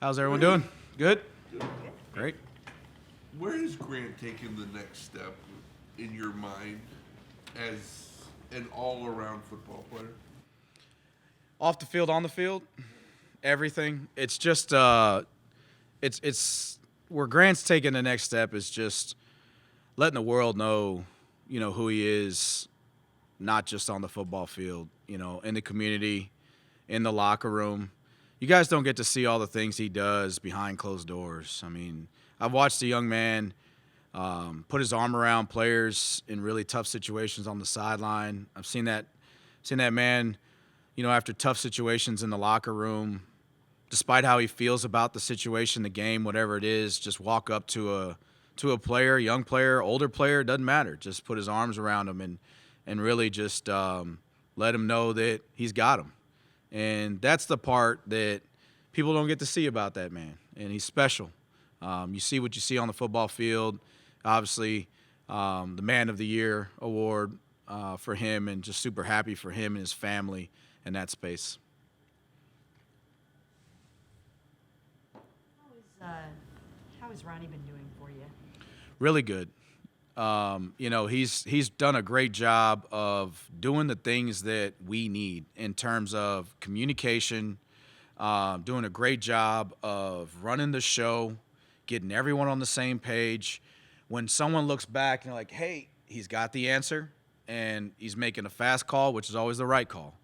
How's everyone doing? Good? Great. Where is Grant taking the next step in your mind as an all-around football player? Off the field, on the field, everything. It's just it's where Grant's taking the next step is just letting the world know, who he is, not just on the football field, in the community, in the locker room. You guys don't get to see all the things he does behind closed doors. I mean, I've watched a young man put his arm around players in really tough situations on the sideline. I've seen that man, after tough situations in the locker room, despite how he feels about the situation, the game, whatever it is, just walk up to a player, young player, older player, doesn't matter. Just put his arms around him and really just let him know that he's got him. And that's the part that people don't get to see about that man. And he's special. You see what you see on the football field. Obviously, the Man of the Year award for him, and just super happy for him and his family in that space. How has Ronnie been doing for you? Really good. He's done a great job of doing the things that we need in terms of communication, doing a great job of running the show, getting everyone on the same page. When someone looks back and they're like, hey, he's got the answer, and he's making a fast call, which is always the right call.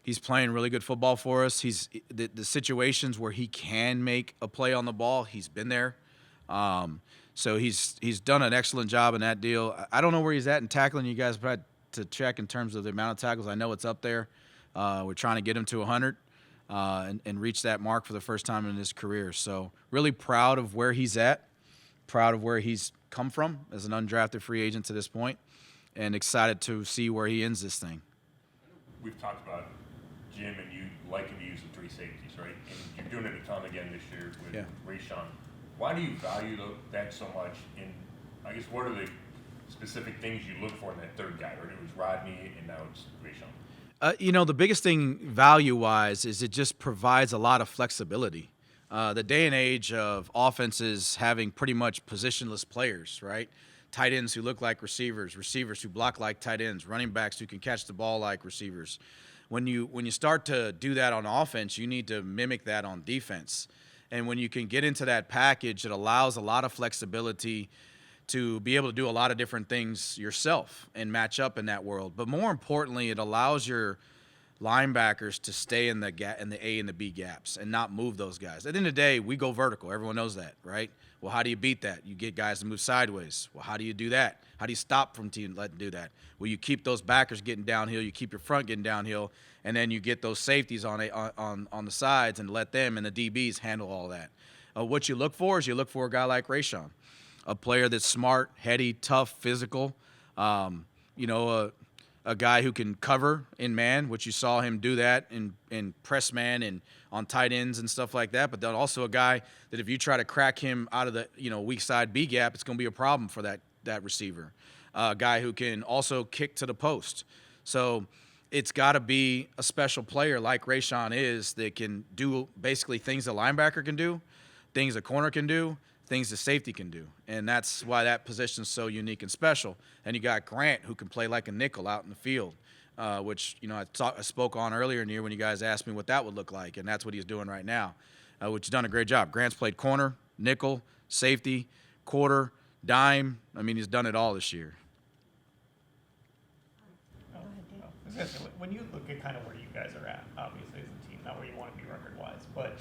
He's playing really good football for us. He's the situations where he can make a play on the ball, he's been there. So he's done an excellent job in that deal. I don't know where he's at in tackling. You guys probably to check in terms of the amount of tackles. I know it's up there. We're trying to get him to 100 and reach that mark for the first time in his career. So really proud of where he's at, proud of where he's come from as an undrafted free agent to this point, and excited to see where he ends this thing. We've talked about Jim and you liking to use the three safeties, right? And you're doing it a ton again this year with Rayshawn. Why do you value that so much? And I guess what are the specific things you look for in that third guy? Right? It was Rodney, and now it's Rayshawn. The biggest thing value-wise is it just provides a lot of flexibility. The day and age of offenses having pretty much positionless players, right? Tight ends who look like receivers, receivers who block like tight ends, running backs who can catch the ball like receivers. When you start to do that on offense, you need to mimic that on defense. And when you can get into that package, it allows a lot of flexibility to be able to do a lot of different things yourself and match up in that world. But more importantly, it allows your linebackers to stay in the A and the B gaps and not move those guys. At the end of the day, we go vertical. Everyone knows that, right? Well, how do you beat that? You get guys to move sideways. Well, how do you do that? How do you stop from letting them do that? Well, you keep those backers getting downhill. You keep your front getting downhill, and then you get those safeties on the sides and let them and the DBs handle all that. What you look for is a guy like Rayshawn, a player that's smart, heady, tough, physical. A guy who can cover in man, which you saw him do that in press man and on tight ends and stuff like that. But then also a guy that if you try to crack him out of the weak side B gap, it's going to be a problem for that receiver. A guy who can also kick to the post. So it's got to be a special player like Rayshawn is that can do basically things a linebacker can do, things a corner can do, things the safety can do. And that's why that position is so unique and special. And you got Grant, who can play like a nickel out in the field, which I spoke on earlier in the year when you guys asked me what that would look like, and that's what he's doing right now, which he's done a great job. Grant's played corner, nickel, safety, quarter, dime. I mean, he's done it all this year. When you look at kind of where you guys are at, obviously as a team, not where you want to be record-wise, but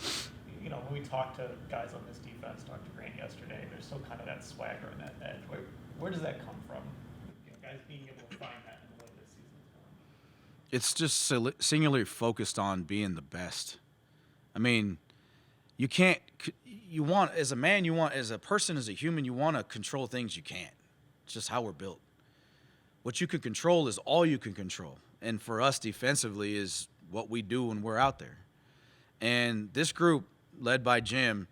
when we talk to guys on this defense, talked to Grant yesterday, there's still kind of that swagger and that edge. Where does that come from? Guys being able to find that in the way this season's going. It's just singularly focused on being the best. I mean, you can't. You want as a man, as a person, as a human, you want to control things you can't. It's just how we're built. What you can control is all you can control. And for us defensively is what we do when we're out there. And this group, led by Jim,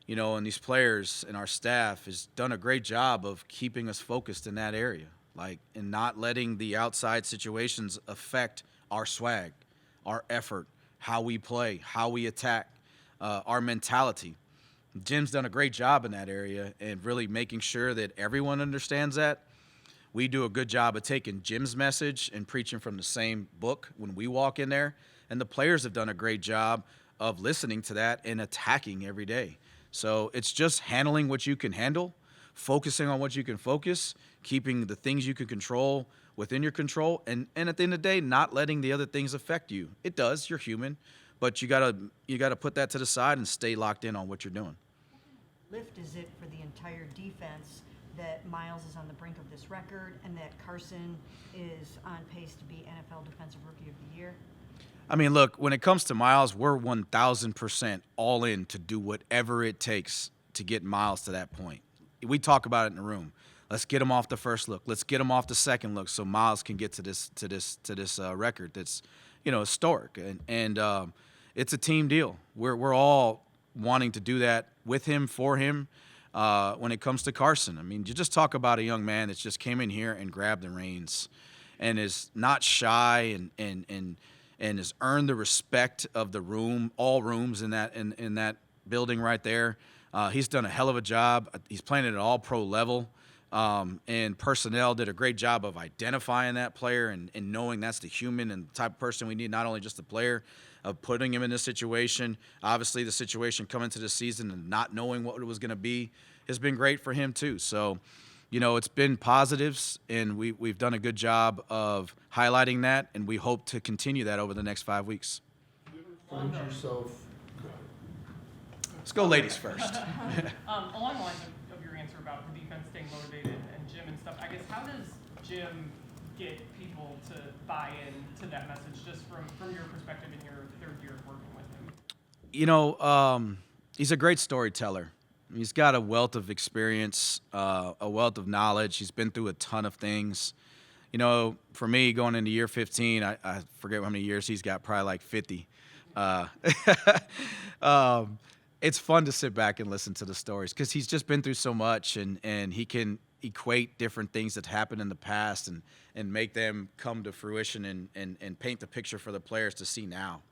and these players and our staff, has done a great job of keeping us focused in that area, and not letting the outside situations affect our swag, our effort, how we play, how we attack. our mentality. Jim's done a great job in that area and really making sure that everyone understands that. We do a good job of taking Jim's message and preaching from the same book when we walk in there. And the players have done a great job of listening to that and attacking every day. So it's just handling what you can handle, focusing on what you can focus, keeping the things you can control within your control, and at the end of the day, not letting the other things affect you. It does, you're human, but you gotta put that to the side and stay locked in on what you're doing. Lift is it for the entire defense that Miles is on the brink of this record and that Carson is on pace to be NFL Defensive Rookie of the Year? I mean, look, when it comes to Miles, we're 1,000% all in to do whatever it takes to get Miles to that point. We talk about it in the room. Let's get him off the first look. Let's get him off the second look so Miles can get to this record that's, historic. And it's a team deal. We're all wanting to do that with him, for him. When it comes to Carson, I mean, you just talk about a young man that just came in here and grabbed the reins and is not shy and has earned the respect of the room, all rooms in that building right there. He's done a hell of a job. He's playing at an all-pro level, and personnel did a great job of identifying that player and knowing that's the human and the type of person we need, not only just the player, of putting him in this situation. Obviously, the situation coming to the season and not knowing what it was going to be has been great for him too. So, it's been positives, and we've done a good job of highlighting that, and we hope to continue that over the next 5 weeks. Find yourself. Let's go ladies first. Along the lines of your answer about the defense staying motivated and Jim and stuff, I guess, how does Jim get people to buy in to that message, just from your perspective in your third year of working with him? He's a great storyteller. He's got a wealth of experience, a wealth of knowledge. He's been through a ton of things. For me, going into year 15, I forget how many years he's got, probably like 50. It's fun to sit back and listen to the stories because he's just been through so much, and he can equate different things that happened in the past and make them come to fruition and paint the picture for the players to see now.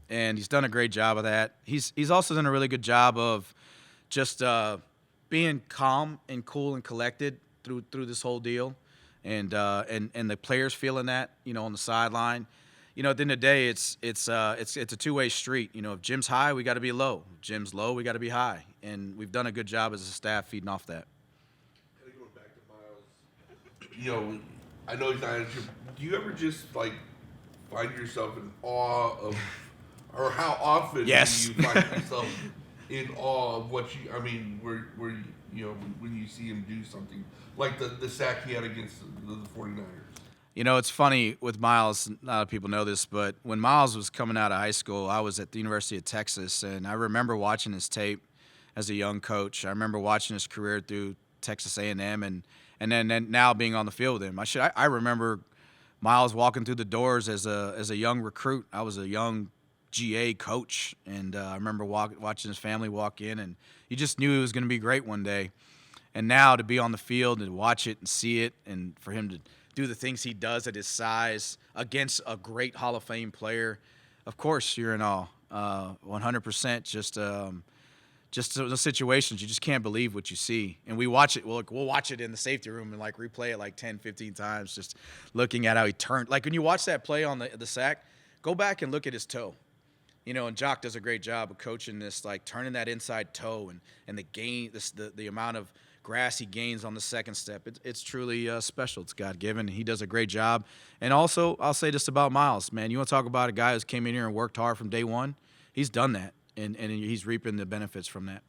And he's done a great job of that. He's also done a really good job of just being calm and cool and collected through this whole deal, and the players feeling that, on the sideline. At the end of the day, it's a two-way street. If Jim's high, we got to be low. If Jim's low, we got to be high. And we've done a good job as a staff feeding off that. Kind of going back to Miles, I know he's not at your. Do you ever just find yourself in awe of, or how often Yes. do you find yourself in awe of what you? I mean, where when you see him do something like the sack he had against the 49ers. It's funny with Miles, a lot of people know this, but when Miles was coming out of high school, I was at the University of Texas, and I remember watching his tape as a young coach. I remember watching his career through Texas A&M, and then now being on the field with him. I remember Miles walking through the doors as a young recruit. I was a young GA coach, and I remember watching his family walk in, and you just knew he was going to be great one day. And now to be on the field and watch it and see it, and for him to do the things he does at his size against a great Hall of Fame player, of course you're in awe. 100%. Just those situations, you just can't believe what you see. And we watch it. We'll watch it in the safety room and replay it 10, 15 times, just looking at how he turned. When you watch that play on the sack, go back and look at his toe. And Jock does a great job of coaching this, turning that inside toe and the gain, the amount of grass he gains on the second step. It's truly special. It's God-given. He does a great job. And also, I'll say this about Miles, man. You want to talk about a guy who's came in here and worked hard from day one? He's done that, and he's reaping the benefits from that.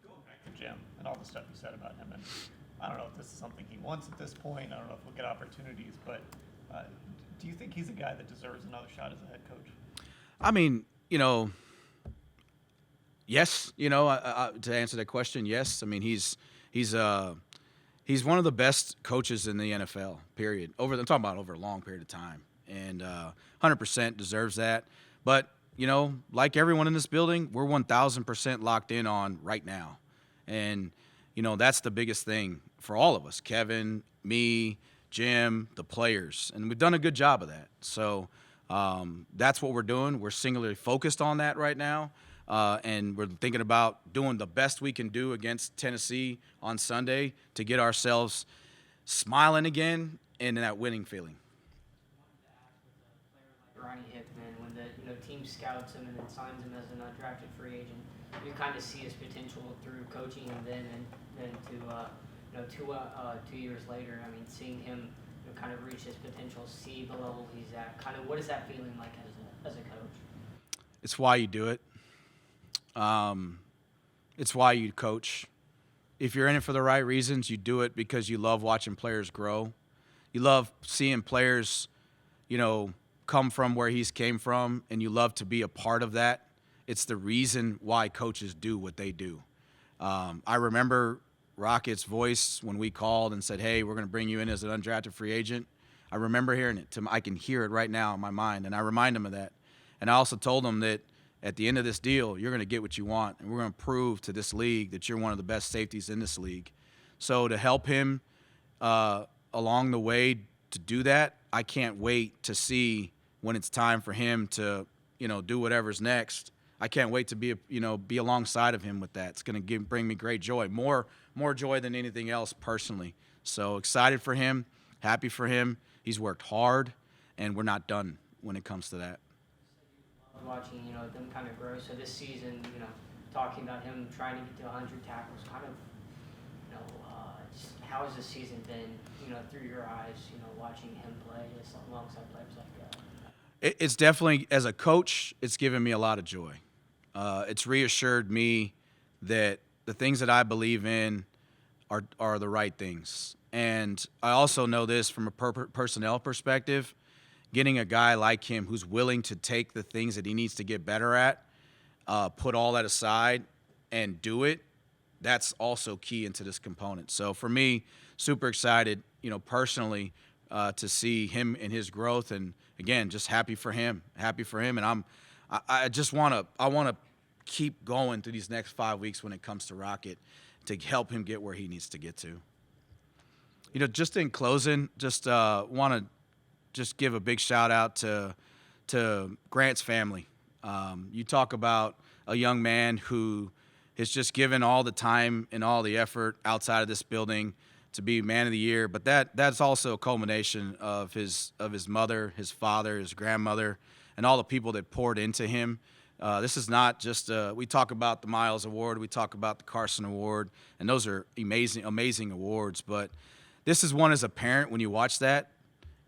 Going back to Jim and all the stuff you said about him, and I don't know if this is something he wants at this point. I don't know if we'll get opportunities, but do you think he's a guy that deserves another shot as a head coach? I mean, yes. To answer that question, yes. I mean, he's one of the best coaches in the NFL. Period. I'm talking about over a long period of time, and 100% deserves that. But like everyone in this building, we're 1,000% locked in on right now, and that's the biggest thing for all of us. Kevin, me, Jim, the players, and we've done a good job of that. So that's what we're doing. We're singularly focused on that right now. and we're thinking about doing the best we can do against Tennessee on Sunday to get ourselves smiling again and that winning feeling. Ronnie Hickman, when the team scouts him and then signs him as an undrafted free agent, you kind of see his potential through coaching him then, and then to 2 years later, I mean, seeing him kind of reach his potential, see the level he's at. Kind of, what is that feeling like as a coach? It's why you do it. It's why you coach. If you're in it for the right reasons, you do it because you love watching players grow. You love seeing players, come from where he's came from, and you love to be a part of that. It's the reason why coaches do what they do. I remember Rocket's voice when we called and said, hey, we're going to bring you in as an undrafted free agent. I remember hearing it. I can hear it right now in my mind, and I remind him of that. And I also told him that at the end of this deal, you're going to get what you want, and we're going to prove to this league that you're one of the best safeties in this league. So to help him along the way to do that, I can't wait to see when it's time for him to, do whatever's next. I can't wait to be alongside of him with that. It's going to bring me great joy, more joy than anything else personally. So excited for him, happy for him. He's worked hard, and we're not done when it comes to that. Watching, them kind of grow. So this season, talking about him trying to get to 100 tackles, kind of, just how has this season been, through your eyes, watching him play alongside players like that? It's definitely, as a coach, it's given me a lot of joy. It's reassured me that the things that I believe in are the right things. And I also know this from a personnel perspective. Getting a guy like him who's willing to take the things that he needs to get better at, put all that aside and do it, that's also key into this component. So for me, super excited, personally, to see him and his growth, and again, just happy for him. And I want to keep going through these next 5 weeks when it comes to Rocket to help him get where he needs to get to. Just in closing, just want to just give a big shout out to Grant's family. You talk about a young man who has just given all the time and all the effort outside of this building to be man of the year, but that's also a culmination of his mother, his father, his grandmother, and all the people that poured into him. This is not just we talk about the Miles Award, we talk about the Carson Award, and those are amazing awards, but this is one as a parent, when you watch that,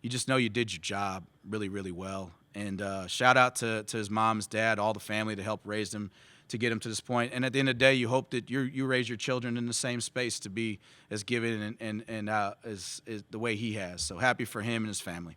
you just know you did your job really, really well. And shout out to his mom, his dad, all the family that helped raise him to get him to this point. And at the end of the day, you hope that you raise your children in the same space to be as giving and as the way he has. So happy for him and his family.